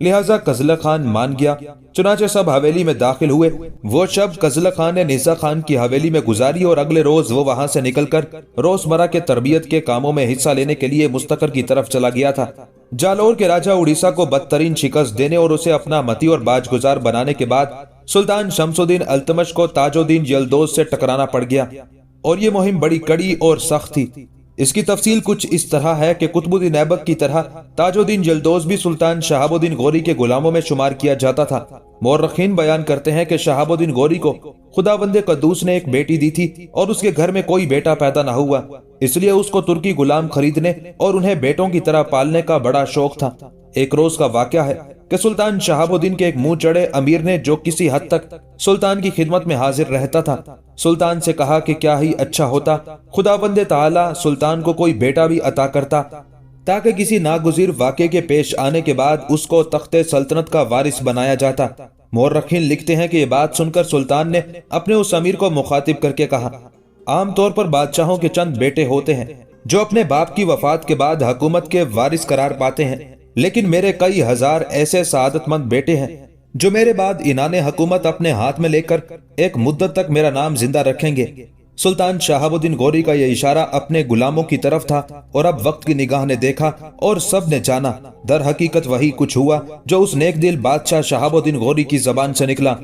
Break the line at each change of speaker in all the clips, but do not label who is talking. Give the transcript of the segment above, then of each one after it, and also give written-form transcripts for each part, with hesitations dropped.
لہٰذا قزلہ خان مان گیا۔ چنانچہ سب حویلی میں داخل ہوئے۔ وہ شب قزلہ خان نے نثار خان کی حویلی میں گزاری اور اگلے روز وہ وہاں سے نکل کر روزمرہ کے تربیت کے کاموں میں حصہ لینے کے لیے مستقر کی طرف چلا گیا تھا۔ جالور کے راجہ اڑیسہ کو بدترین شکست دینے اور اسے اپنا متی اور باج گزار بنانے کے بعد سلطان شمس الدین التمش کو تاج الدین یلدوز سے ٹکرانا پڑ گیا، اور یہ مہم بڑی کڑی اور سخت تھی۔ اس کی تفصیل کچھ اس طرح ہے کہ قطب الدین ایبک کی طرح تاج الدین یلدوز بھی سلطان شہاب الدین غوری کے غلاموں میں شمار کیا جاتا تھا۔ مورخین بیان کرتے ہیں کہ شہاب الدین غوری کو خداوند قدوس نے ایک بیٹی دی تھی اور اس کے گھر میں کوئی بیٹا پیدا نہ ہوا، اس لیے اس کو ترکی غلام خریدنے اور انہیں بیٹوں کی طرح پالنے کا بڑا شوق تھا۔ ایک روز کا واقعہ ہے کہ سلطان شہاب الدین کے ایک منہ چڑھے امیر نے، جو کسی حد تک سلطان کی خدمت میں حاضر رہتا تھا، سلطان سے کہا کہ کیا ہی اچھا ہوتا خداوند تعالی سلطان کو کوئی بیٹا بھی عطا کرتا تاکہ کسی ناگزیر واقعے کے پیش آنے کے بعد اس کو تخت سلطنت کا وارث بنایا جاتا۔ مورخین لکھتے ہیں کہ یہ بات سن کر سلطان نے اپنے اس امیر کو مخاطب کر کے کہا، عام طور پر بادشاہوں کے چند بیٹے ہوتے ہیں جو اپنے باپ کی وفات کے بعد حکومت کے وارث قرار پاتے ہیں، لیکن میرے کئی ہزار ایسے سعادت مند بیٹے ہیں جو میرے بعد انان حکومت اپنے ہاتھ میں لے کر ایک مدت تک میرا نام زندہ رکھیں گے۔ سلطان شہاب الدین غوری کا یہ اشارہ اپنے غلاموں کی طرف تھا، اور اب وقت کی نگاہ نے دیکھا اور سب نے جانا، در حقیقت وہی کچھ ہوا جو اس نیک دل بادشاہ شہاب الدین غوری کی زبان سے نکلا۔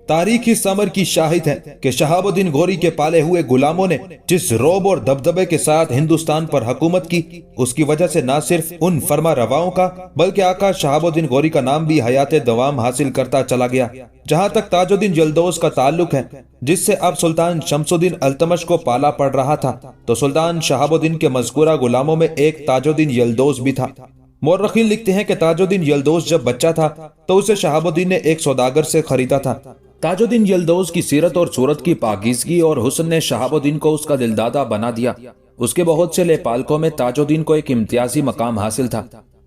تاریخ اس امر کی شاہد ہے کہ شہاب الدین غوری کے پالے ہوئے غلاموں نے جس رعب اور دبدبے کے ساتھ ہندوستان پر حکومت کی، اس کی وجہ سے نہ صرف ان فرما رواؤں کا بلکہ آقا شہاب الدین غوری کا نام بھی حیات دوام حاصل کرتا چلا گیا۔ جہاں تک تاج الدین یلدوز کا تعلق ہے، جس سے اب سلطان شمس الدین التمش کو پالا پڑ رہا تھا، تو سلطان شہاب الدین کے مذکورہ غلاموں میں ایک تاج الدین یلدوز بھی تھا۔ مورخین لکھتے ہیں کہ تاج الدین یلدوز جب بچہ تھا تو اسے شہاب الدین نے ایک سوداگر سے خریدا تھا۔
تاج الدین یلدوز کی سیرت اور صورت کی پاکیزگی اور حسن نے شہاب الدین کو اس کا دلدادہ بنا دیا۔ اس کے بہت سے لے پالکوں میں تاج الدین کو ایک امتیازی مقام حاصل تھا۔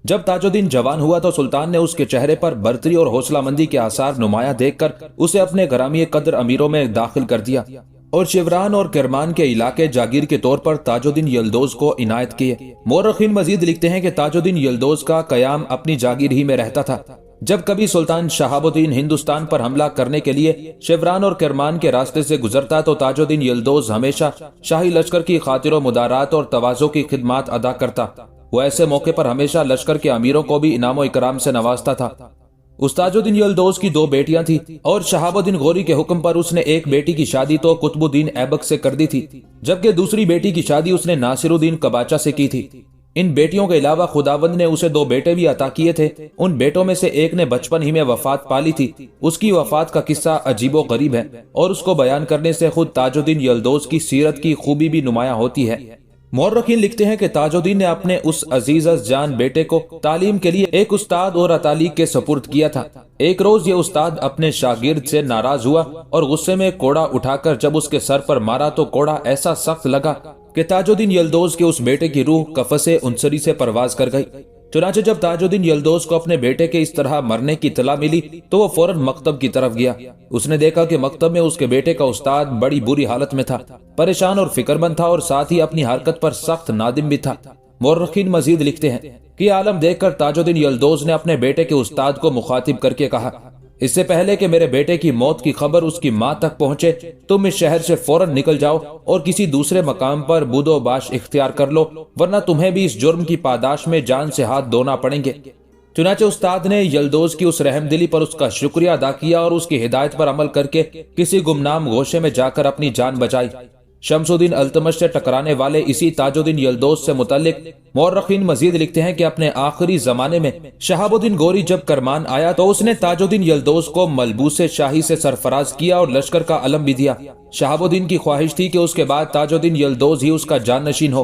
جب تاج الدین جوان ہوا تو سلطان نے اس کے چہرے پر برتری اور حوصلہ مندی کے آثار نمایاں دیکھ کر اسے اپنے گرامی قدر امیروں میں داخل کر دیا، اور شیوران اور کرمان کے علاقے جاگیر کے طور پر تاج الدین یلدوز کو عنایت کیے۔ مورخین مزید لکھتے ہیں کہ تاج الدین یلدوز کا قیام اپنی جاگیر ہی میں رہتا تھا۔ جب کبھی سلطان شہاب الدین ہندوستان پر حملہ کرنے کے لیے شیوران اور کرمان کے راستے سے گزرتا تو تاج الدین یلدوز ہمیشہ شاہی لشکر کی خاطر و مدارات اور تواضع کی خدمات ادا کرتا۔ وہ ایسے موقع پر ہمیشہ لشکر کے امیروں کو بھی انعام و اکرام سے نوازتا تھا۔ تاج الدین یلدوز کی 2 بیٹیاں تھیں، اور شہاب الدین غوری کے حکم پر اس نے ایک بیٹی کی شادی تو قطب الدین ایبک سے کر دی تھی، جبکہ دوسری بیٹی کی شادی اس نے ناصر الدین قباچہ سے کی تھی۔ ان بیٹیوں کے علاوہ خداوند نے اسے 2 بیٹے بھی عطا کیے تھے۔ ان بیٹوں میں سے ایک نے بچپن ہی میں وفات پالی تھی۔ اس کی وفات کا قصہ عجیب و غریب ہے، اور اس کو بیان کرنے سے خود تاج الدین یلدوز کی سیرت کی خوبی بھی نمایاں ہوتی ہے۔ مورخین لکھتے ہیں کہ تاج الدین نے اپنے اس عزیز جان بیٹے کو تعلیم کے لیے ایک استاد اور اتالیق کے سپرد کیا تھا۔ ایک روز یہ استاد اپنے شاگرد سے ناراض ہوا اور غصے میں کوڑا اٹھا کر جب اس کے سر پر مارا تو کوڑا ایسا سخت لگا کہ تاج الدین یلدوز کے اس بیٹے کی روح قفس عنصری سے پرواز کر گئی۔ چنانچہ جب تاج الدین یلدوز کو اپنے بیٹے کے اس طرح مرنے کی اطلاع ملی تو وہ فوراً مکتب کی طرف گیا۔ اس نے دیکھا کہ مکتب میں اس کے بیٹے کا استاد بڑی بری حالت میں تھا، پریشان اور فکر مند تھا، اور ساتھ ہی اپنی حرکت پر سخت نادم بھی تھا۔ مورخین مزید لکھتے ہیں کہ یہ عالم دیکھ کر تاج الدین یلدوز نے اپنے بیٹے کے استاد کو مخاطب کر کے کہا، اس سے پہلے کہ میرے بیٹے کی موت کی خبر اس کی ماں تک پہنچے، تم اس شہر سے فوراً نکل جاؤ اور کسی دوسرے مقام پر بود و باش اختیار کر لو، ورنہ تمہیں بھی اس جرم کی پاداش میں جان سے ہاتھ دھونا پڑیں گے۔ چنانچہ استاد نے یلدوز کی اس رحم دلی پر اس کا شکریہ ادا کیا اور اس کی ہدایت پر عمل کر کے کسی گمنام گوشے میں جا کر اپنی جان بچائی۔ شمس الدین التمش سے ٹکرانے والے اسی تاج الدین یلدوز سے متعلق مورخین مزید لکھتے ہیں کہ اپنے آخری زمانے میں شہاب الدین غوری جب کرمان آیا تو اس نے تاج الدین یلدوز کو ملبوس شاہی سے سرفراز کیا اور لشکر کا علم بھی دیا۔ شہاب الدین کی خواہش تھی کہ اس کے بعد تاج الدین یلدوز ہی اس کا جانشین ہو۔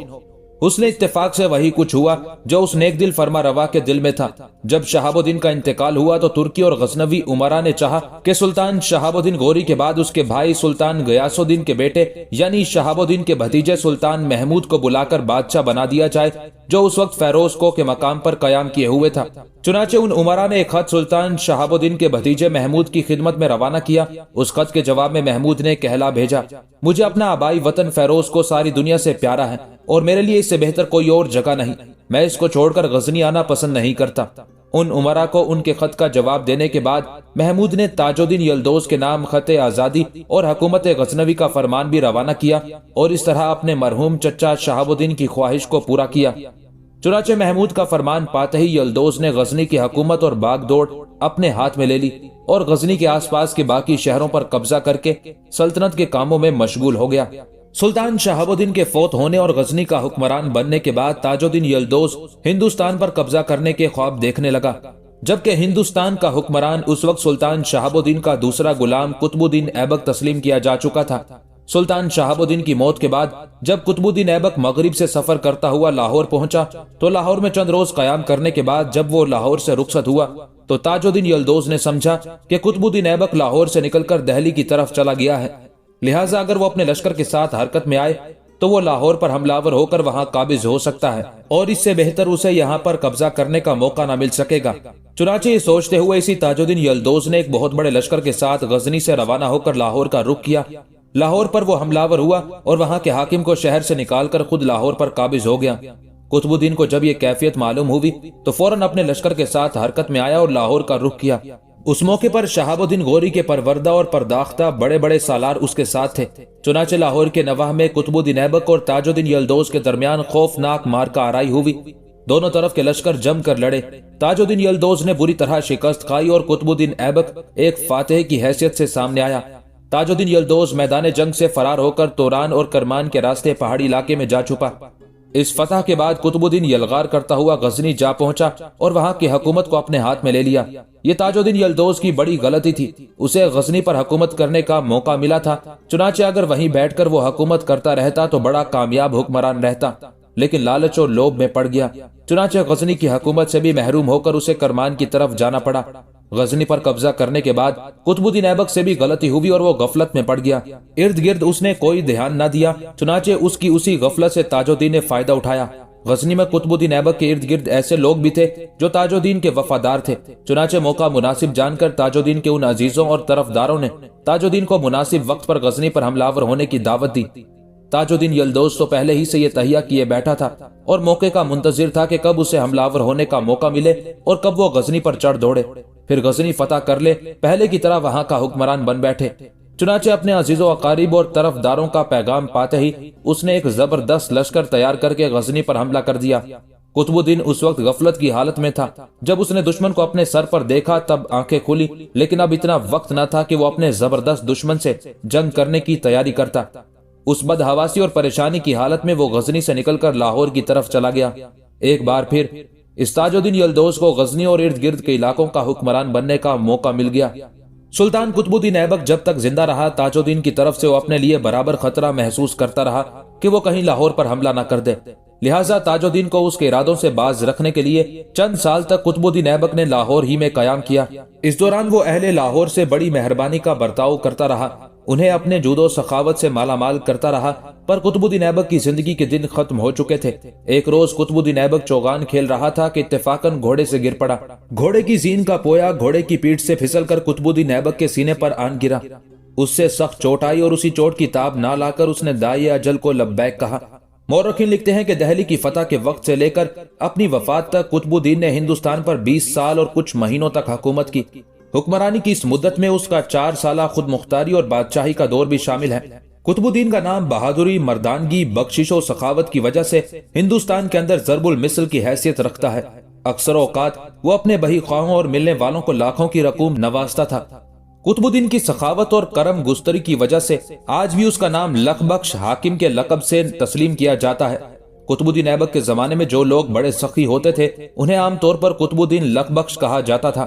اس نے اتفاق سے وہی کچھ ہوا جو اس نیک دل فرما روا کے دل میں تھا۔ جب شہاب الدین کا انتقال ہوا تو ترکی اور غزنوی امراء نے چاہا کہ سلطان شہاب الدین غوری کے بعد اس کے بھائی سلطان غیاث الدین کے بیٹے یعنی شہاب الدین کے بھتیجے سلطان محمود کو بلا کر بادشاہ بنا دیا جائے، جو اس وقت فیروز کو کے مقام پر قیام کیے ہوئے تھا۔ چنانچہ ان امراء نے ایک خط سلطان شہاب الدین کے بھتیجے محمود کی خدمت میں روانہ کیا۔ اس خط کے جواب میں محمود نے کہلا بھیجا، مجھے اپنا آبائی وطن فیروز کو ساری دنیا سے پیارا ہے اور میرے لیے اس سے بہتر کوئی اور جگہ نہیں، میں اس کو چھوڑ کر غزنی آنا پسند نہیں کرتا۔ ان امراء کو ان کے خط کا جواب دینے کے بعد محمود نے تاج الدین یلدوز کے نام خط آزادی اور حکومت غزنوی کا فرمان بھی روانہ کیا اور اس طرح اپنے مرحوم چچا شہاب الدین کی خواہش کو پورا کیا۔ چنانچہ محمود کا فرمان پاتے ہی یلدوز نے غزنی کی حکومت اور باغ دوڑ اپنے ہاتھ میں لے لی اور غزنی کے آس پاس کے باقی شہروں پر قبضہ کر کے سلطنت کے کاموں میں مشغول ہو گیا۔ سلطان شہاب الدین کے فوت ہونے اور غزنی کا حکمران بننے کے بعد تاج الدین یلدوز ہندوستان پر قبضہ کرنے کے خواب دیکھنے لگا، جبکہ ہندوستان کا حکمران اس وقت سلطان شہاب الدین کا دوسرا غلام قطب الدین ایبک تسلیم کیا جا چکا تھا۔ سلطان شہاب الدین کی موت کے بعد جب قطب الدین ایبک مغرب سے سفر کرتا ہوا لاہور پہنچا تو لاہور میں چند روز قیام کرنے کے بعد جب وہ لاہور سے رخصت ہوا تو تاج الدین یلدوز نے سمجھا کہ قطب الدین ایبک لاہور سے نکل کر دہلی کی طرف چلا گیا ہے، لہٰذا اگر وہ اپنے لشکر کے ساتھ حرکت میں آئے تو وہ لاہور پر حملہ آور ہو کر وہاں قابض ہو سکتا ہے اور اس سے بہتر اسے یہاں پر قبضہ کرنے کا موقع نہ مل سکے گا۔ چنانچہ یہ سوچتے ہوئے اسی تاج الدین یلدوز نے ایک بہت بڑے لشکر کے ساتھ غزنی سے روانہ ہو کر لاہور کا رخ کیا۔ لاہور پر وہ حملہ آور ہوا اور وہاں کے حاکم کو شہر سے نکال کر خود لاہور پر قابض ہو گیا۔ قطب الدین کو جب یہ کیفیت معلوم ہوئی تو فوراً اپنے لشکر کے ساتھ حرکت میں آیا اور لاہور کا رخ کیا۔ اس موقع پر شہاب الدین غوری کے پروردہ اور پرداختہ بڑے بڑے سالار اس کے ساتھ تھے۔ چنانچہ لاہور کے نواح میں قطب الدین ایبک اور تاج الدین یلدوز کے درمیان خوفناک مارکہ آرائی ہوئی۔ دونوں طرف کے لشکر جم کر لڑے۔ تاج الدین یلدوز نے بری طرح شکست کھائی اور قطب الدین ایبک ایک فاتح کی حیثیت سے سامنے آیا۔ تاج الدین یلدوز میدان جنگ سے فرار ہو کر توران اور کرمان کے راستے پہاڑی علاقے میں جا چھپا۔ اس فتح کے بعد قطب الدین یلغار کرتا ہوا غزنی جا پہنچا اور وہاں کی حکومت کو اپنے ہاتھ میں لے لیا۔ یہ تاج الدین یلدوز کی بڑی غلطی تھی، اسے غزنی پر حکومت کرنے کا موقع ملا تھا، چنانچہ اگر وہیں بیٹھ کر وہ حکومت کرتا رہتا تو بڑا کامیاب حکمران رہتا، لیکن لالچ اور لوبھ میں پڑ گیا، چنانچہ غزنی کی حکومت سے بھی محروم ہو کر اسے کرمان کی طرف جانا پڑا۔ غزنی پر قبضہ کرنے کے بعد قطب الدین ایبک سے بھی غلطی ہوئی اور وہ غفلت میں پڑ گیا، ارد گرد اس نے کوئی دھیان نہ دیا، چنانچہ اس کی اسی غفلت سے تاج الدین نے فائدہ اٹھایا۔ غزنی میں قطب الدین ایبک کے ارد گرد ایسے لوگ بھی تھے جو تاج الدین کے وفادار تھے، چنانچہ موقع مناسب جان کر تاج الدین کے ان عزیزوں اور طرفداروں نے تاج الدین کو مناسب وقت پر غزنی پر حملہ آور ہونے کی دعوت دی۔ تاج الدین یلدوز تو پہلے ہی سے یہ تہیہ کیے بیٹھا تھا اور موقع کا منتظر تھا کہ کب اسے حملہ آور ہونے کا موقع ملے اور کب وہ غزنی پر چڑھ دوڑے، پھر غزنی فتح کر لے، پہلے کی طرح وہاں کا حکمران بن بیٹھے۔ چنانچہ اپنے عزیز و اقارب اور طرفداروں کا پیغام پاتے ہی اس نے ایک زبردست لشکر تیار کر کے غزنی پر حملہ کر دیا۔ قطب الدین اس وقت غفلت کی حالت میں تھا، جب اس نے دشمن کو اپنے سر پر دیکھا تب آنکھیں کھلی، لیکن اب اتنا وقت نہ تھا کہ وہ اپنے زبردست دشمن سے جنگ کرنے کی تیاری کرتا۔ اس بدحواسی اور پریشانی کی حالت میں وہ غزنی سے نکل کر لاہور کی طرف چلا گیا۔ ایک بار پھر اس تاج الدین یلدوز کو غزنی اور ارد گرد کے علاقوں کا حکمران بننے کا موقع مل گیا۔ سلطان قطب الدین ایبک جب تک زندہ رہا تاج الدین کی طرف سے وہ اپنے لیے برابر خطرہ محسوس کرتا رہا کہ وہ کہیں لاہور پر حملہ نہ کر دے، لہٰذا تاج الدین کو اس کے ارادوں سے باز رکھنے کے لیے چند سال تک قطب الدین ایبک نے لاہور ہی میں قیام کیا۔ اس دوران وہ اہل لاہور سے بڑی مہربانی کا برتاؤ کرتا رہا، انہیں اپنے جود و سخاوت سے مالا مال کرتا رہا، پر قطب الدین ایبک کی زندگی کے دن ختم ہو چکے تھے۔ ایک روز قطب الدین ایبک چوگان کھیل رہا تھا کہ اتفاقاً گھوڑے سے گر پڑا۔ گھوڑے کی زین کا پویا گھوڑے کی پیٹھ سے پھسل کر قطب الدین ایبک کے سینے پر آن گرا۔ اس سے سخت چوٹ آئی اور اسی چوٹ کی تاب نہ لا کر اس نے دائی اجل کو لبیک کہا۔ مورخین لکھتے ہیں کہ دہلی کی فتح کے وقت سے لے کر اپنی وفات تک قطب الدین نے ہندوستان پر 20 سال اور کچھ مہینوں تک حکومت کی۔ حکمرانی کی اس مدت میں اس کا 4 سالہ خود مختاری اور بادشاہی کا دور بھی شامل ہے۔ قطب الدین کا نام بہادری، مردانگی، بخشش و سخاوت کی وجہ سے ہندوستان کے اندر ضرب المثل کی حیثیت رکھتا ہے۔ اکثر اوقات وہ اپنے بہی خواہوں اور ملنے والوں کو لاکھوں کی رقوم نوازتا تھا۔ قطب الدین کی سخاوت اور کرم گستری کی وجہ سے آج بھی اس کا نام لکھ بخش حاکم کے لقب سے تسلیم کیا جاتا ہے۔ قطب الدین ایبک کے زمانے میں جو لوگ بڑے سخی ہوتے تھے انہیں عام طور پر قطب الدین لکھ بخش کہا جاتا تھا۔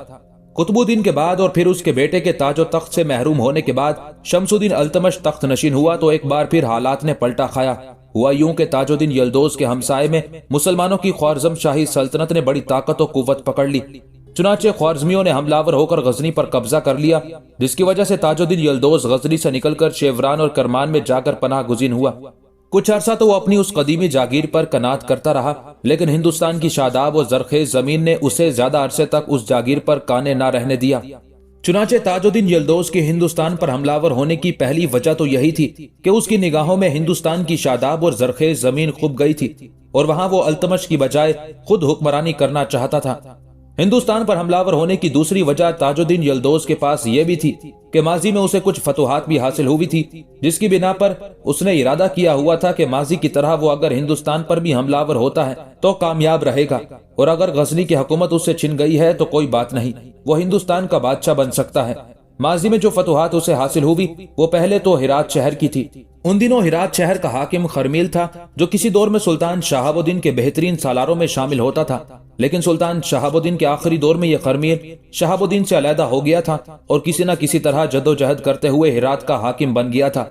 قطب الدین کے بعد اور پھر اس کے بیٹے کے تاج و تخت سے محروم ہونے کے بعد شمس الدین التمش تخت نشین ہوا تو ایک بار پھر حالات نے پلٹا کھایا۔ ہوا یوں کہ تاج الدین یلدوز کے ہمسائے میں مسلمانوں کی خوارزم شاہی سلطنت نے بڑی طاقت و قوت پکڑ لی، چنانچہ خوارزمیوں نے حملہ آور ہو کر غزنی پر قبضہ کر لیا، جس کی وجہ سے تاج الدین یلدوز غزنی سے نکل کر شیوران اور کرمان میں جا کر پناہ گزین ہوا۔ کچھ عرصہ تو وہ اپنی اس قدیمی جاگیر پر قناعت کرتا رہا، لیکن ہندوستان کی شاداب و زرخیز زمین نے اسے زیادہ عرصے تک اس جاگیر پر قانے نہ رہنے دیا۔ چنانچہ تاج الدین یلدوز کے ہندوستان پر حملہ آور ہونے کی پہلی وجہ تو یہی تھی کہ اس کی نگاہوں میں ہندوستان کی شاداب اور زرخیز زمین خب گئی تھی اور وہاں وہ التمش کی بجائے خود حکمرانی کرنا چاہتا تھا۔ ہندوستان پر حملہ ہونے کی دوسری وجہ تاجدین یلدوز کے پاس یہ بھی تھی کہ ماضی میں اسے کچھ فتوحات بھی حاصل ہوئی تھی، جس کی بنا پر اس نے ارادہ کیا ہوا تھا کہ ماضی کی طرح وہ اگر ہندوستان پر بھی حملہ ہوتا ہے تو کامیاب رہے گا، اور اگر غزنی کی حکومت اس سے چھن گئی ہے تو کوئی بات نہیں، وہ ہندوستان کا بادشاہ بن سکتا ہے۔ ماضی میں جو فتوحات اسے حاصل ہوئی وہ پہلے تو ہرات شہر کی تھی۔ ان دنوں ہرات شہر کا حاکم خرمیل تھا، جو کسی دور میں سلطان شہاب الدین کے بہترین سالاروں میں شامل ہوتا تھا، لیکن سلطان شہاب الدین کے آخری دور میں یہ خرمیل شہاب الدین سے علیحدہ ہو گیا تھا اور کسی نہ کسی طرح جدوجہد کرتے ہوئے ہرات کا حاکم بن گیا تھا۔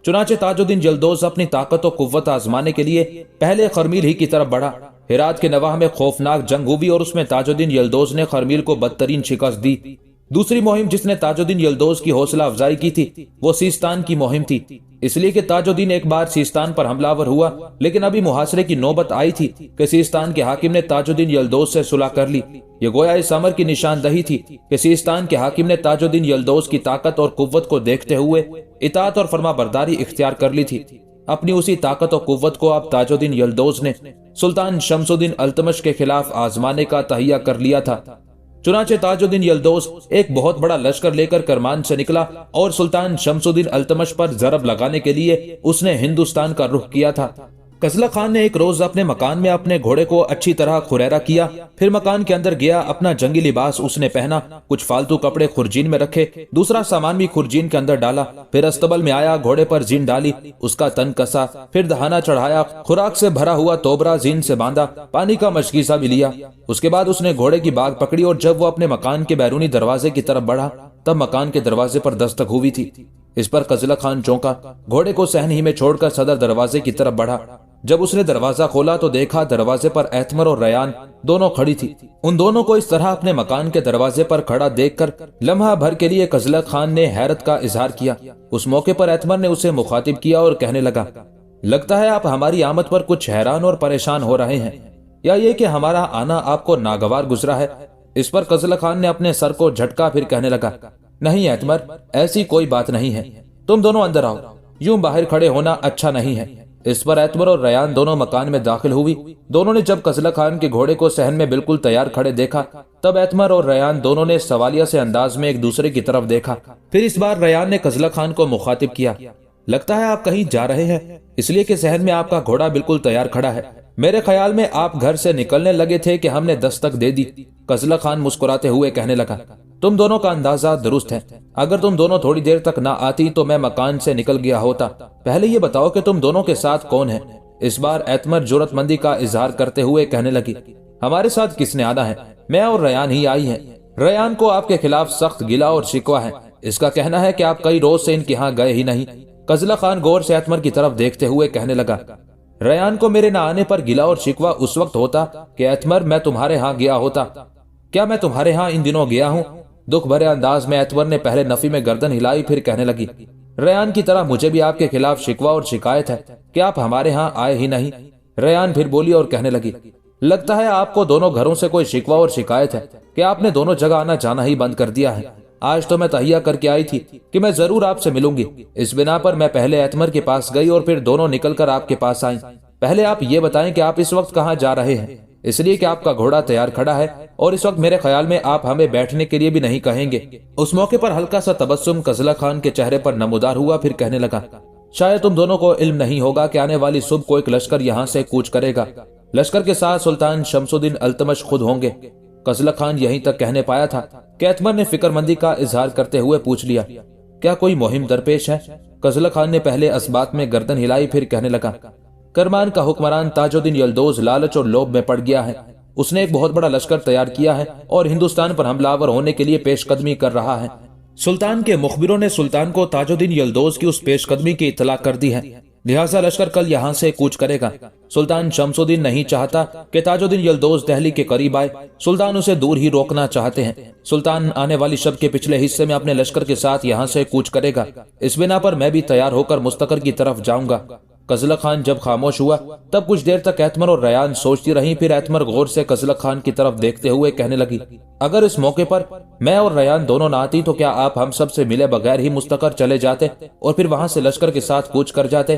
چنانچہ تاجدین یلدوز اپنی طاقت و قوت آزمانے کے لیے پہلے خرمیل ہی کی طرف بڑھا۔ ہرات کے نواح میں خوفناک جنگ ہوئی اور اس میں تاجدین یلدوز نے خرمیل کو بدترین شکست دی۔ دوسری مہم جس نے تاجدین یلدوز کی حوصلہ افزائی کی تھی وہ سیستان کی مہم تھی، اس لیے کہ تاجدین ایک بار سیستان پر حملہ ور ہوا، لیکن ابھی محاصرے کی نوبت آئی تھی کہ سیستان کے حاکم نے تاجدین یلدوز سے صلح کر لی۔ یہ گویا اس امر کی نشاندہی تھی کہ سیستان کے حاکم نے تاجدین یلدوز کی طاقت اور قوت کو دیکھتے ہوئے اطاعت اور فرما برداری اختیار کر لی تھی۔ اپنی اسی طاقت و قوت کو اب تاجدین یلدوز نے سلطان شمس الدین التمش کے خلاف آزمانے کا تہیہ کر لیا تھا۔ چنانچہ تاجدین یلدوز ایک بہت بڑا لشکر لے کر کرمان سے نکلا اور سلطان شمس الدین التمش پر ضرب لگانے کے لیے اس نے ہندوستان کا رخ کیا تھا۔ قزلہ خان نے ایک روز اپنے مکان میں اپنے گھوڑے کو اچھی طرح خریرہ کیا، پھر مکان کے اندر گیا، اپنا جنگی لباس اس نے پہنا، کچھ فالتو کپڑے خرجین میں رکھے، دوسرا سامان بھی خرجین کے اندر ڈالا، پھر استبل میں آیا، گھوڑے پر زین ڈالی، اس کا تن کسا، پھر دہانا چڑھایا، خوراک سے بھرا ہوا توبرا زین سے باندھا، پانی کا مشکیزہ بھی لیا۔ اس کے بعد اس نے گھوڑے کی باگ پکڑی اور جب وہ اپنے مکان کے بیرونی دروازے کی طرف بڑھا تب مکان کے دروازے پر دستک ہوئی تھی۔ اس پر قزلہ خان چونکا، گھوڑے کو صحن ہی میں چھوڑ کر صدر دروازے کی طرف بڑھا۔ جب اس نے دروازہ کھولا تو دیکھا دروازے پر ایتمر اور ریان دونوں کھڑی تھی۔ ان دونوں کو اس طرح اپنے مکان کے دروازے پر کھڑا دیکھ کر لمحہ بھر کے لیے قزلہ خان نے حیرت کا اظہار کیا۔ اس موقع پر ایتمر نے اسے مخاطب کیا اور کہنے لگا، لگتا ہے آپ ہماری آمد پر کچھ حیران اور پریشان ہو رہے ہیں، یا یہ کہ ہمارا آنا آپ کو ناگوار گزرا ہے؟ اس پر قزلہ خان نے اپنے سر کو جھٹکا، پھر کہنے لگا، نہیں ایتمر، ایسی کوئی بات نہیں ہے، تم دونوں اندر آؤ، یوں باہر کھڑے ہونا اچھا نہیں ہے۔ اس پر ایتمر اور ریان دونوں مکان میں داخل ہوئی۔ دونوں نے جب قزلہ خان کے گھوڑے کو صحن میں بالکل تیار کھڑے دیکھا تب ایتمر اور ریان دونوں نے سوالیہ سے انداز میں ایک دوسرے کی طرف دیکھا۔ پھر اس بار ریان نے قزلہ خان کو مخاطب کیا، لگتا ہے آپ کہیں جا رہے ہیں، اس لیے کہ صحن میں آپ کا گھوڑا بالکل تیار کھڑا ہے۔ میرے خیال میں آپ گھر سے نکلنے لگے تھے کہ ہم نے دستک دے دی۔ قزلہ خان مسکراتے ہوئے کہنے لگا، تم دونوں کا اندازہ درست ہے، اگر تم دونوں تھوڑی دیر تک نہ آتی تو میں مکان سے نکل گیا ہوتا۔ پہلے یہ بتاؤ کہ تم دونوں کے ساتھ کون ہے؟ اس بار ایتمر جرأت مندی کا اظہار کرتے ہوئے کہنے لگی، ہمارے ساتھ کس نے آنا ہے؟ میں اور ریان ہی آئی ہیں۔ ریان کو آپ کے خلاف سخت گلہ اور شکوہ ہے، اس کا کہنا ہے کہ آپ کئی روز سے ان کے ہاں گئے ہی نہیں۔ قزلہ خان غور سے ایتمر کی طرف دیکھتے ہوئے کہنے لگا، ریان کو میرے نہ آنے پر گلہ اور شکوہ اس وقت ہوتا کہ ایتمر میں تمہارے ہاں گیا ہوتا۔ کیا میں تمہارے ہاں ان دنوں گیا ہوں؟ دکھ بھرے انداز میں ایتمر نے پہلے نفی میں گردن ہلائی، پھر کہنے لگی، ریان کی طرح مجھے بھی آپ کے خلاف شکوہ اور شکایت ہے کہ آپ ہمارے ہاں آئے ہی نہیں۔ ریان پھر بولی اور کہنے لگی، لگتا ہے آپ کو دونوں گھروں سے کوئی شکوہ اور شکایت ہے کہ آپ نے دونوں جگہ آنا جانا ہی بند کر دیا ہے۔ آج تو میں تہیہ کر کے آئی تھی کہ میں ضرور آپ سے ملوں گی، اس بنا پر میں پہلے ایتمر کے پاس گئی اور پھر دونوں نکل کر آپ کے پاس آئیں۔ پہلے آپ یہ بتائیں کہ آپ اس وقت کہاں جا رہے ہیں؟ اس لیے کہ آپ کا گھوڑا تیار کھڑا ہے اور اس وقت میرے خیال میں آپ ہمیں بیٹھنے کے لیے بھی نہیں کہیں گے۔ اس موقع پر ہلکا سا تبسم قزلہ خان کے چہرے پر نمودار ہوا، پھر کہنے لگا، شاید تم دونوں کو علم نہیں ہوگا کہ آنے والی صبح کو ایک لشکر یہاں سے کوچ کرے گا، لشکر کے ساتھ سلطان شمس الدین التمش خود ہوں گے۔ قزلہ خان یہیں تک کہنے پایا تھا کہ ایتمر نے فکر مندی کا اظہار کرتے ہوئے پوچھ لیا، کیا کوئی مہم درپیش ہے؟ قزلہ خان نے پہلے اسبات میں گردن ہلائی، پھر کہنے لگا، کرمان کا حکمران تاجدین یلدوز لالچ اور لوبھ میں پڑ گیا ہے، اس نے ایک بہت بڑا لشکر تیار کیا ہے اور ہندوستان پر حملہ آور ہونے کے لیے پیش قدمی کر رہا ہے۔ سلطان کے مخبروں نے سلطان کو تاجدین یلدوز کی اس پیش قدمی کی اطلاع کر دی ہے، لہٰذا لشکر کل یہاں سے کوچ کرے گا۔ سلطان شمس الدین نہیں چاہتا کہ تاجدین یلدوز دہلی کے قریب آئے، سلطان اسے دور ہی روکنا چاہتے ہیں۔ سلطان آنے والی شب کے پچھلے حصے میں اپنے لشکر کے ساتھ یہاں سے کوچ کرے گا، اس بنا پر میں بھی تیار ہو کر مستقر کی طرف جاؤں گا۔ قزلہ خان جب خاموش ہوا تب کچھ دیر تک ایتمر اور ریان سوچتی رہیں، پھر ایتمر غور سے قزلہ خان کی طرف دیکھتے ہوئے کہنے لگی، اگر اس موقع پر میں اور ریان دونوں نہ آتی تو کیا آپ ہم سب سے ملے بغیر ہی مستقر چلے جاتے اور پھر وہاں سے لشکر کے ساتھ کوچ کر جاتے؟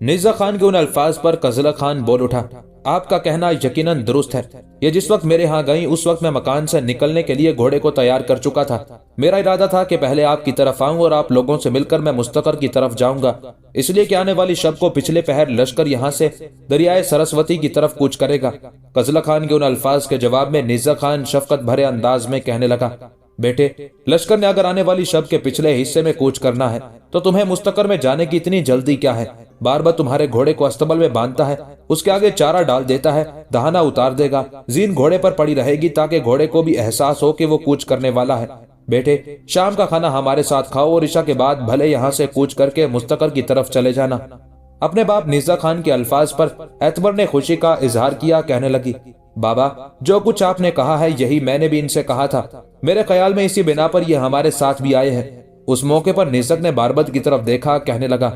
نیزا خان کے ان الفاظ پر قزلہ خان بول اٹھا، آپ کا کہنا یقیناً درست ہے۔ یہ جس وقت میرے ہاں گئیں اس وقت میں مکان سے نکلنے کے لیے گھوڑے کو تیار کر چکا تھا۔ میرا ارادہ تھا کہ پہلے آپ کی طرف آؤں اور آپ لوگوں سے مل کر میں مستقر کی طرف جاؤں گا، اس لیے کہ آنے والی شب کو پچھلے پہر لشکر یہاں سے دریائے سرسوتی کی طرف کوچ کرے گا۔ قزلہ خان کے ان الفاظ کے جواب میں نیزا خان شفقت بھرے انداز میں کہنے لگا، بیٹے، لشکر نے اگر آنے والی شب کے پچھلے حصے میں کوچ کرنا ہے تو تمہیں مستقر میں جانے کی اتنی جلدی کیا ہے؟ بار بار تمہارے گھوڑے کو استبل میں باندھتا ہے، اس کے آگے چارہ ڈال دیتا ہے، دہانہ اتار دے گا، زین گھوڑے پر پڑی رہے گی تاکہ گھوڑے کو بھی احساس ہو کہ وہ کوچ کرنے والا ہے۔ بیٹے، شام کا کھانا ہمارے ساتھ کھاؤ اور عشاء کے بعد بھلے یہاں سے کوچ کر کے مستقر کی طرف چلے جانا۔ اپنے باپ نیزا خان کے الفاظ پر اعتبر نے خوشی کا اظہار کیا، کہنے لگی، بابا، جو کچھ آپ نے کہا ہے یہی میں نے بھی ان سے کہا تھا۔ میرے خیال میں اسی بنا پر یہ ہمارے ساتھ بھی آئے ہیں۔ اس موقع پر نیزک نے باربد کی طرف دیکھا، کہنے لگا،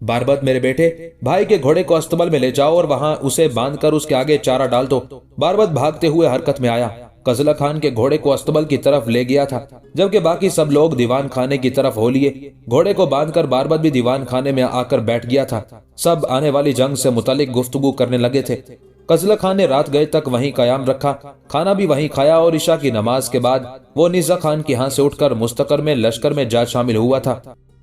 باربد میرے بیٹے، بھائی کے گھوڑے کو استبل میں لے جاؤ اور وہاں اسے باندھ کر اس کے آگے چارہ ڈال دو۔ باربد بھاگتے ہوئے حرکت میں آیا، قزلہ خان کے گھوڑے کو استبل کی طرف لے گیا تھا، جبکہ باقی سب لوگ دیوان خانے کی طرف ہو لیے۔ گھوڑے کو باندھ کر باربد بھی دیوان خانے میں آ کر بیٹھ گیا تھا۔ سب آنے والی جنگ سے متعلق گفتگو کرنے لگے تھے۔ قزلہ خان نے رات گئے تک وہیں قیام رکھا، کھانا بھی وہیں کھایا اور عشاء کی نماز کے بعد وہ نیزا خان کے ہاں سے اٹھ کر مستقر میں لشکر میں جا شامل ہوا تھا۔